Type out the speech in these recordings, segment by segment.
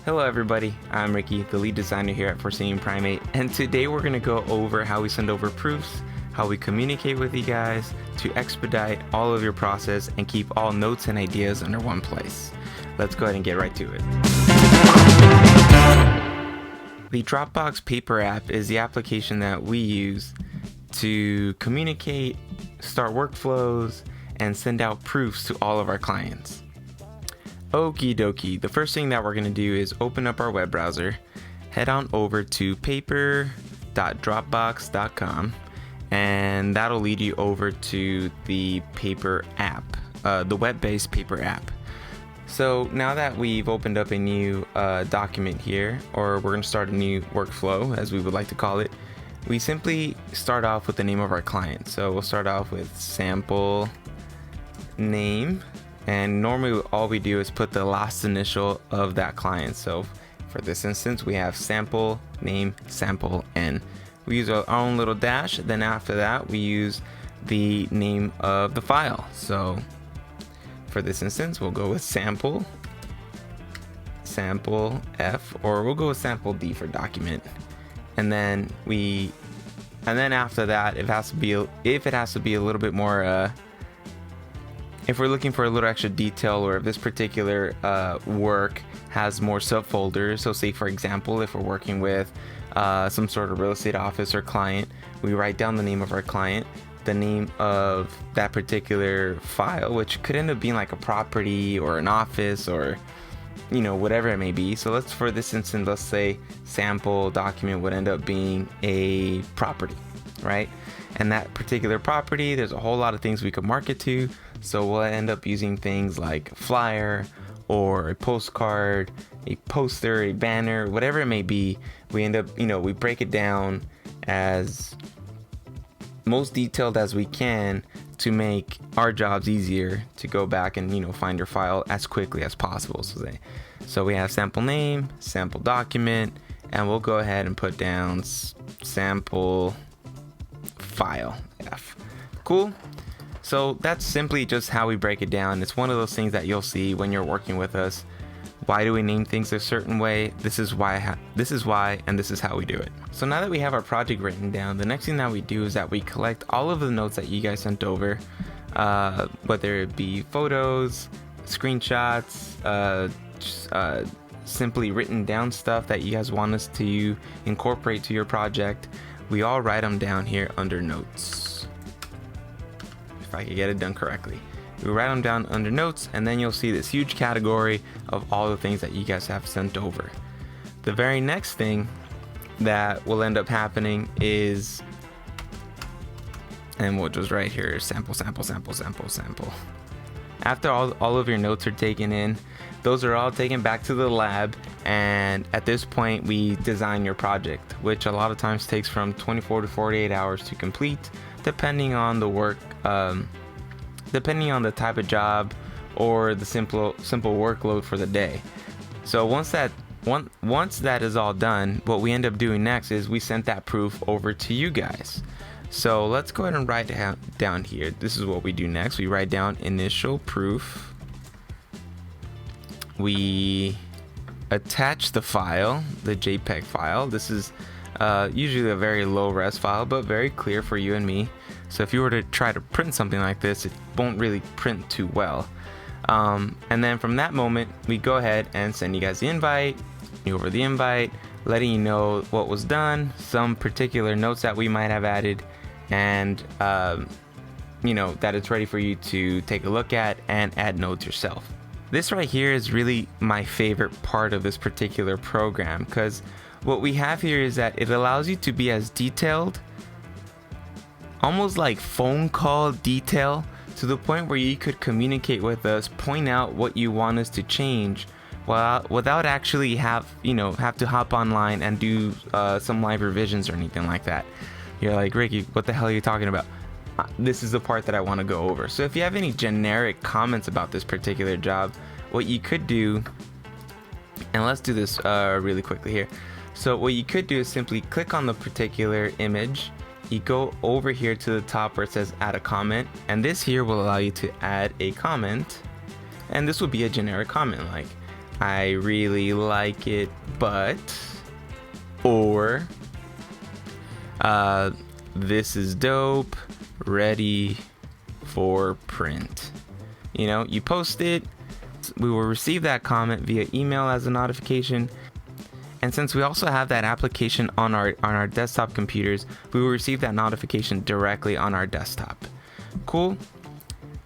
Hello everybody, I'm Ricky, the lead designer here at Foreseeing Primate, and today we're going to go over how we send over proofs, how we communicate with you guys to expedite all of your process and keep all notes and ideas under one place. Let's go ahead and get right to it. The Dropbox Paper App is the application that we use to communicate, start workflows, and send out proofs to all of our clients. Okie dokie, the first thing that we're going to do is open up our web browser, head on over to paper.dropbox.com, and that'll lead you over to the paper app, the web-based paper app. So now that we've opened up a new document here, or we're going to start a new workflow, as we would like to call it, we simply start off with the name of our client. So we'll start off with sample name. And normally all we do is put the last initial of that client. So for this instance, we have sample name, sample N. We use our own little dash. Then after that, we use the name of the file. So for this instance, we'll go with sample F, or we'll go with sample D for document. And then after that, if it has to be a little bit more, if we're looking for a little extra detail, or if this particular work has more subfolders, so say for example, if we're working with some sort of real estate office or client, we write down the name of our client, the name of that particular file, which could end up being like a property or an office or whatever it may be. So for this instance, let's say sample document would end up being a property, right? And that particular property, there's a whole lot of things we could mark it to. So we'll end up using things like flyer or a postcard, a poster, a banner, whatever it may be. We end up, we break it down as most detailed as we can to make our jobs easier to go back and, find your file as quickly as possible. So we have sample name, sample document, and we'll go ahead and put down sample file F. Cool. So that's simply just how we break it down. It's one of those things that you'll see when you're working with us. Why do we name things a certain way? This is why, and this is how we do it. So now that we have our project written down, the next thing that we do is that we collect all of the notes that you guys sent over, whether it be photos, screenshots, simply written down stuff that you guys want us to incorporate to your project. We all write them down here under notes. If I could get it done correctly. We write them down under notes, and then you'll see this huge category of all the things that you guys have sent over. The very next thing that will end up happening is, and we'll just write here, sample. After all of your notes are taken in, those are all taken back to the lab, and at this point we design your project, which a lot of times takes from 24 to 48 hours to complete, depending on the work, depending on the type of job or the simple workload for the day. So once that is all done, what we end up doing next is we send that proof over to you guys. So let's go ahead and write down here. This is what we do next. We write down initial proof. We attach the file, the JPEG file. This is usually a very low res file, but very clear for you and me. So if you were to try to print something like this, it won't really print too well. And then from that moment, we go ahead and send you guys the invite, over the invite, letting you know what was done, some particular notes that we might have added, and that it's ready for you to take a look at and add notes yourself. This right here is really my favorite part of this particular program, because what we have here is that it allows you to be as detailed, almost like phone call detail, to the point where you could communicate with us, point out what you want us to change, without actually have to hop online and do some live revisions or anything like that. You're like, Ricky, what the hell are you talking about? This is the part that I want to go over. So if you have any generic comments about this particular job, what you could do, and let's do this really quickly here. So what you could do is simply click on the particular image. You go over here to the top where it says add a comment, and this here will allow you to add a comment, and this would be a generic comment like, I really like it, but, or this is dope, ready for print. You know, you post it, we will receive that comment via email as a notification. And since we also have that application on our desktop computers, we will receive that notification directly on our desktop. Cool.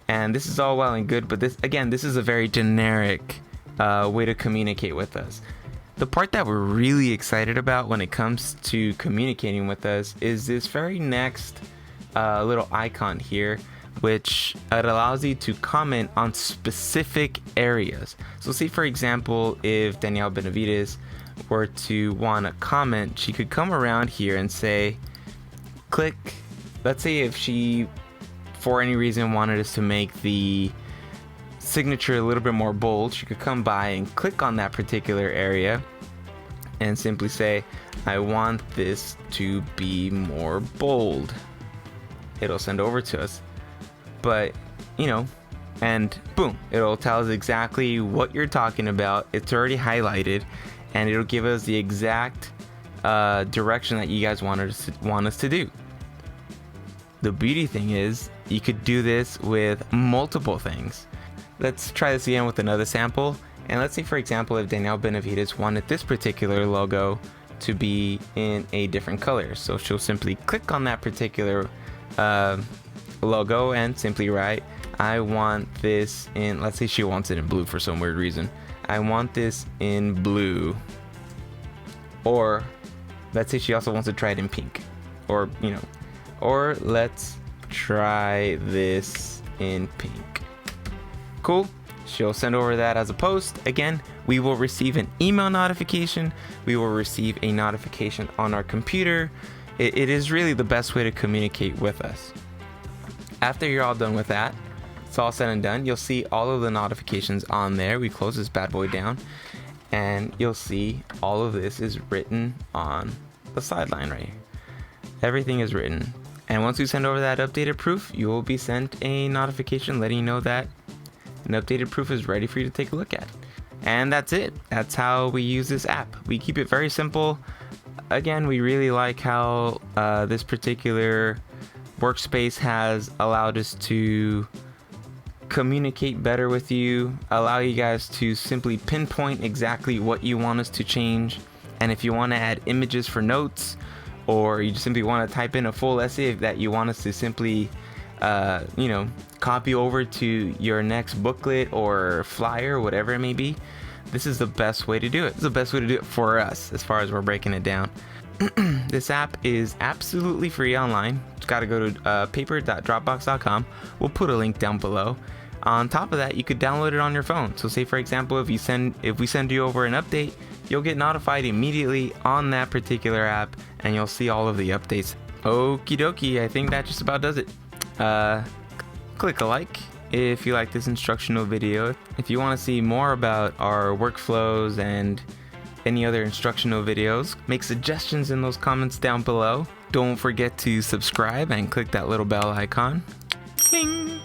And this is all well and good, but this is a very generic way to communicate with us. The part that we're really excited about when it comes to communicating with us is this very next little icon here, which it allows you to comment on specific areas. So say for example, if Danielle Benavides were to want to comment, she could come around here and say, click. Let's say if she, for any reason, wanted us to make the signature a little bit more bold, she could come by and click on that particular area and simply say, I want this to be more bold. It'll send over to us. But, you know, and boom, it'll tell us exactly what you're talking about. It's already highlighted, and it'll give us the exact direction that you guys want us to do. The beauty thing is, you could do this with multiple things. Let's try this again with another sample. And let's say, for example, if Danielle Benavides wanted this particular logo to be in a different color. So she'll simply click on that particular logo and simply write, I want this in, let's say she wants it in blue for some weird reason. I want this in blue. Or let's say she also wants to try it in pink. Or, you know, or let's try this in pink. Cool. She'll send over that as a post. Again, we will receive an email notification. We will receive a notification on our computer. It is really the best way to communicate with us. After you're all done with that, it's all said and done, you'll see all of the notifications on there. We close this bad boy down, and you'll see all of this is written on the sideline right here. Everything is written. And once we send over that updated proof, you will be sent a notification letting you know that an updated proof is ready for you to take a look at. And that's it. That's how we use this app. We keep it very simple. Again, we really like how this particular workspace has allowed us to communicate better with you, allow you guys to simply pinpoint exactly what you want us to change. And if you want to add images for notes, or you just simply want to type in a full essay that you want us to simply you know, copy over to your next booklet or flyer, whatever it may be, this is the best way to do it. It's the best way to do it for us as far as we're breaking it down. This app is absolutely free online. Just got to go to paper.dropbox.com. We'll put a link down below. On top of that, you could download it on your phone. So say for example, if we send you over an update, you'll get notified immediately on that particular app, and you'll see all of the updates. Okie dokie, I think that just about does it. Click a like if you like this instructional video. If you want to see more about our workflows and any other instructional videos, make suggestions in those comments down below. Don't forget to subscribe and click that little bell icon. Cling.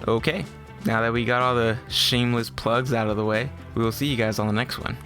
Okay, now that we got all the shameless plugs out of the way, we will see you guys on the next one.